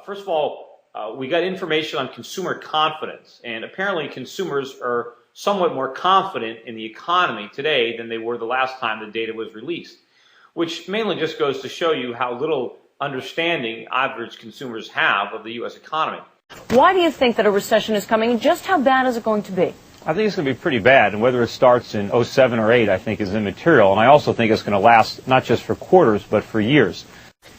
First of all, we got information on consumer confidence, and apparently consumers are somewhat more confident in the economy today than they were the last time the data was released, which mainly just goes to show you how little understanding average consumers have of the U.S. economy. Why do you think that a recession is coming, and just how bad is it going to be? I think it's going to be pretty bad, and whether it starts in 07 or 8, I think is immaterial, and I also think it's going to last not just for quarters, but for years.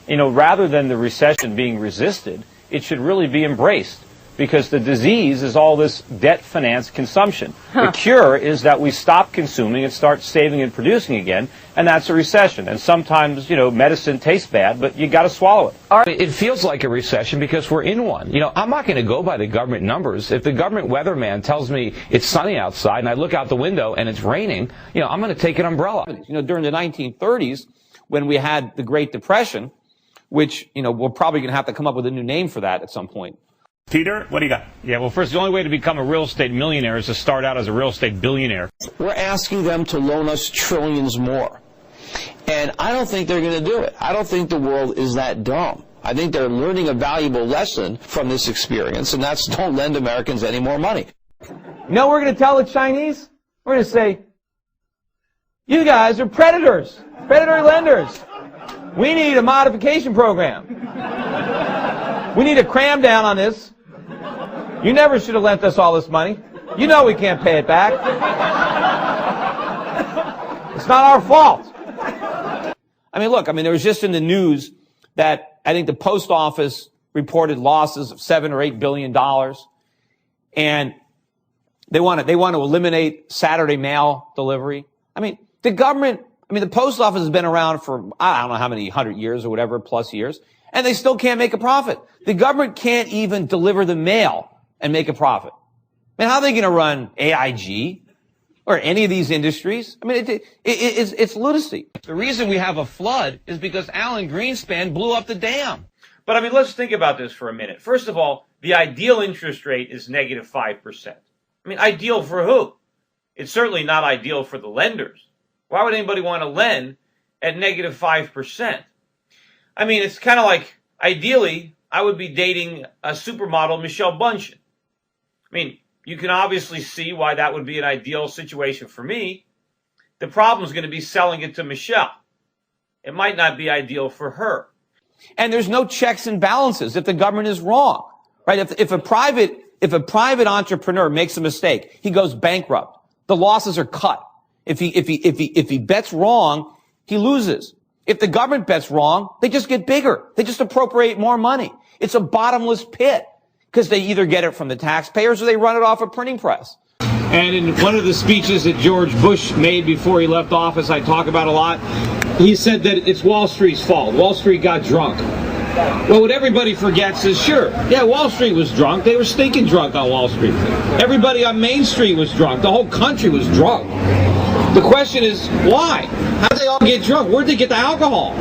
You know, rather than the recession being resisted, it should really be embraced, because the disease is all this debt-financed consumption. The cure is that we stop consuming and start saving and producing again, and that's a recession. And sometimes, you know, medicine tastes bad, but you got to swallow it. It feels like a recession because we're in one. You know, I'm not going to go by the government numbers. If the government weatherman tells me it's sunny outside and I look out the window and it's raining, you know, I'm going to take an umbrella. You know, during the 1930s, when we had the Great Depression, which, you know, we're probably going to have to come up with a new name for that at some point. Peter, what do you got? Yeah, well, first, the only way to become a real estate millionaire is to start out as a real estate billionaire. We're asking them to loan us trillions more. And I don't think they're going to do it. I don't think the world is that dumb. I think they're learning a valuable lesson from this experience, and that's don't lend Americans any more money. You know what we're going to tell the Chinese? We're going to say, you guys are predators, predatory lenders. We need a modification program. We need a cram down on this. You never should have lent us all this money. You know we can't pay it back. It's not our fault. I mean, look, there was just in the news that I think the post office reported losses of $7 or $8 billion, and they want to eliminate Saturday mail delivery. The government, the post office has been around for I don't know how many 100 years or whatever plus years, and they still can't make a profit. The government can't even deliver the mail and make a profit. How are they going to run AIG or any of these industries? It's lunacy. The reason we have a flood is because Alan Greenspan blew up the dam. But let's think about this for a minute. First of all, the ideal interest rate is negative 5%. Ideal for who? It's certainly not ideal for the lenders. Why would anybody want to lend at negative 5%? It's kind of like, ideally, I would be dating a supermodel, Michelle Bunchen. You can obviously see why that would be an ideal situation for me. The problem is going to be selling it to Michelle. It might not be ideal for her. And there's no checks and balances if the government is wrong, right? If a private entrepreneur makes a mistake, he goes bankrupt. The losses are cut. If he bets wrong, he loses. If the government bets wrong, they just get bigger. They just appropriate more money. It's a bottomless pit because they either get it from the taxpayers or they run it off a printing press. And in one of the speeches that George Bush made before he left office, I talk about a lot, he said that it's Wall Street's fault. Wall Street got drunk. Well, what everybody forgets is, sure, yeah, Wall Street was drunk. They were stinking drunk on Wall Street. Everybody on Main Street was drunk. The whole country was drunk. The question is, why? How did they all get drunk? Where'd they get the alcohol?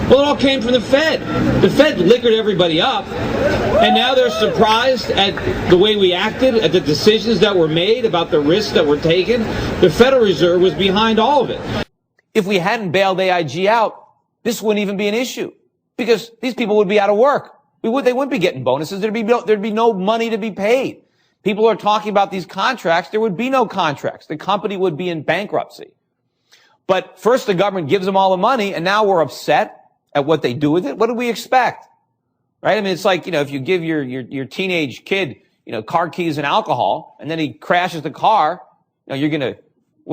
Well, it all came from the Fed. The Fed liquored everybody up, and now they're surprised at the way we acted, at the decisions that were made, about the risks that were taken. The Federal Reserve was behind all of it. If we hadn't bailed AIG out, this wouldn't even be an issue, because these people would be out of work. They wouldn't be getting bonuses. There'd be no money to be paid. People are talking about these contracts. There would be no contracts. The company would be in bankruptcy. But first the government gives them all the money, and now we're upset at what they do with it. What do we expect? Right? It's like, if you give your teenage kid, car keys and alcohol, and then he crashes the car, what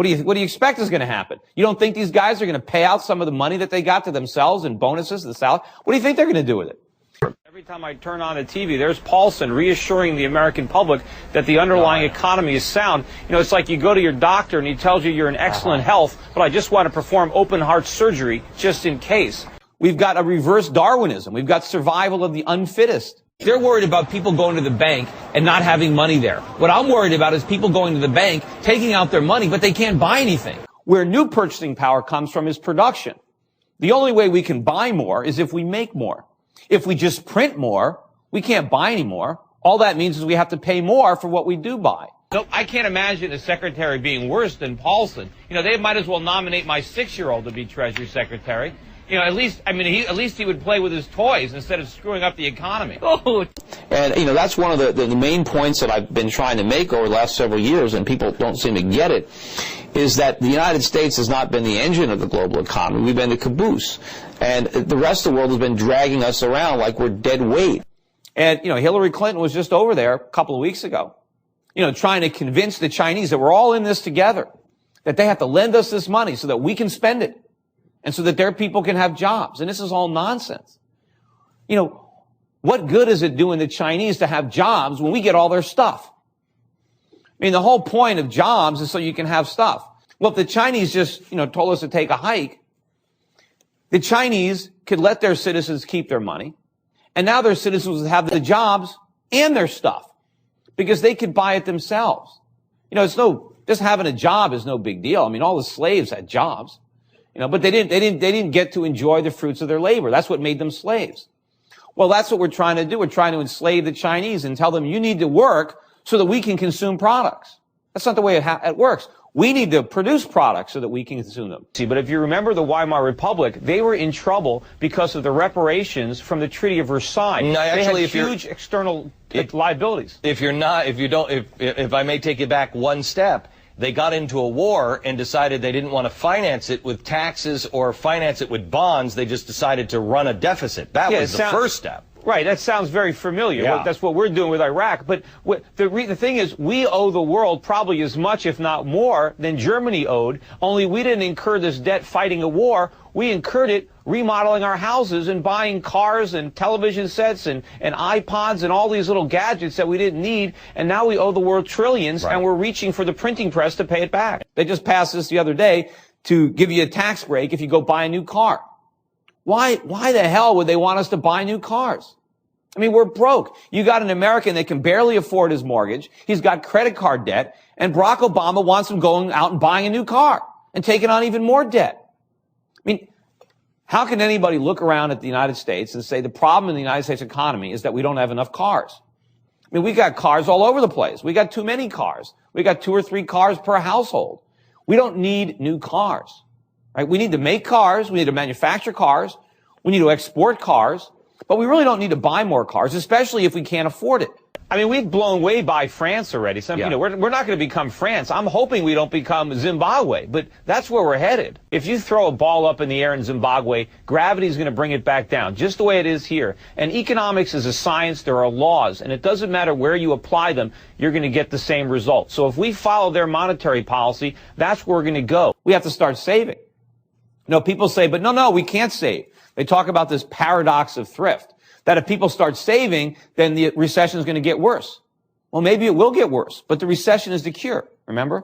do you expect is going to happen? You don't think these guys are going to pay out some of the money that they got to themselves in bonuses to the South? What do you think they're going to do with it? Every time I turn on the TV, there's Paulson reassuring the American public that the underlying economy is sound. It's like you go to your doctor and he tells you you're in excellent health, but I just want to perform open heart surgery just in case. We've got a reverse Darwinism. We've got survival of the unfittest. They're worried about people going to the bank and not having money there. What I'm worried about is people going to the bank, taking out their money, but they can't buy anything. Where new purchasing power comes from is production. The only way we can buy more is if we make more. If we just print more, we can't buy any more. All that means is we have to pay more for what we do buy. So I can't imagine a secretary being worse than Paulson. They might as well nominate my 6-year-old to be Treasury Secretary. You know, at least he would play with his toys instead of screwing up the economy. Oh. And, you know, that's one of the main points that I've been trying to make over the last several years, and people don't seem to get it, is that the United States has not been the engine of the global economy. We've been the caboose. And the rest of the world has been dragging us around like we're dead weight. And, you know, Hillary Clinton was just over there a couple of weeks ago, you know, trying to convince the Chinese that we're all in this together, that they have to lend us this money so that we can spend it and so that their people can have jobs. And this is all nonsense. You know, what good is it doing the Chinese to have jobs when we get all their stuff? I mean, the whole point of jobs is so you can have stuff. Well, if the Chinese just, you know, told us to take a hike, the Chinese could let their citizens keep their money, and now their citizens would have the jobs and their stuff because they could buy it themselves. You know, just having a job is no big deal. I mean, all the slaves had jobs, you know, but they didn't get to enjoy the fruits of their labor. That's what made them slaves. Well, that's what we're trying to do. We're trying to enslave the Chinese and tell them you need to work so that we can consume products. That's not the way it works. We need to produce products so that we can consume them. See, but if you remember the Weimar Republic, they were in trouble because of the reparations from the Treaty of Versailles. No, actually, they had huge external liabilities. If I may take you back one step, they got into a war and decided they didn't want to finance it with taxes or finance it with bonds. They just decided to run a deficit. That was the first step. Right, that sounds very familiar. Yeah. That's what we're doing with Iraq. But the thing is, we owe the world probably as much, if not more, than Germany owed, only we didn't incur this debt fighting a war. We incurred it remodeling our houses and buying cars and television sets and iPods and all these little gadgets that we didn't need, and now we owe the world trillions, and we're reaching for the printing press to pay it back. They just passed this the other day to give you a tax break if you go buy a new car. Why the hell would they want us to buy new cars? I mean, we're broke. You got an American that can barely afford his mortgage. He's got credit card debt, and Barack Obama wants him going out and buying a new car and taking on even more debt. I mean, how can anybody look around at the United States and say the problem in the United States economy is that we don't have enough cars? I mean, we got cars all over the place. We got too many cars. We got 2 or 3 cars per household. We don't need new cars. Right? We need to make cars. We need to manufacture cars. We need to export cars. But we really don't need to buy more cars, especially if we can't afford it. I mean, we've blown way by France already. You know, we're not going to become France. I'm hoping we don't become Zimbabwe, but that's where we're headed. If you throw a ball up in the air in Zimbabwe, gravity's going to bring it back down, just the way it is here. And economics is a science. There are laws, and it doesn't matter where you apply them, you're going to get the same result. So if we follow their monetary policy, that's where we're going to go. We have to start saving. You know, people say, but no, we can't save. They talk about this paradox of thrift, that if people start saving, then the recession is going to get worse. Well, maybe it will get worse, but the recession is the cure, remember?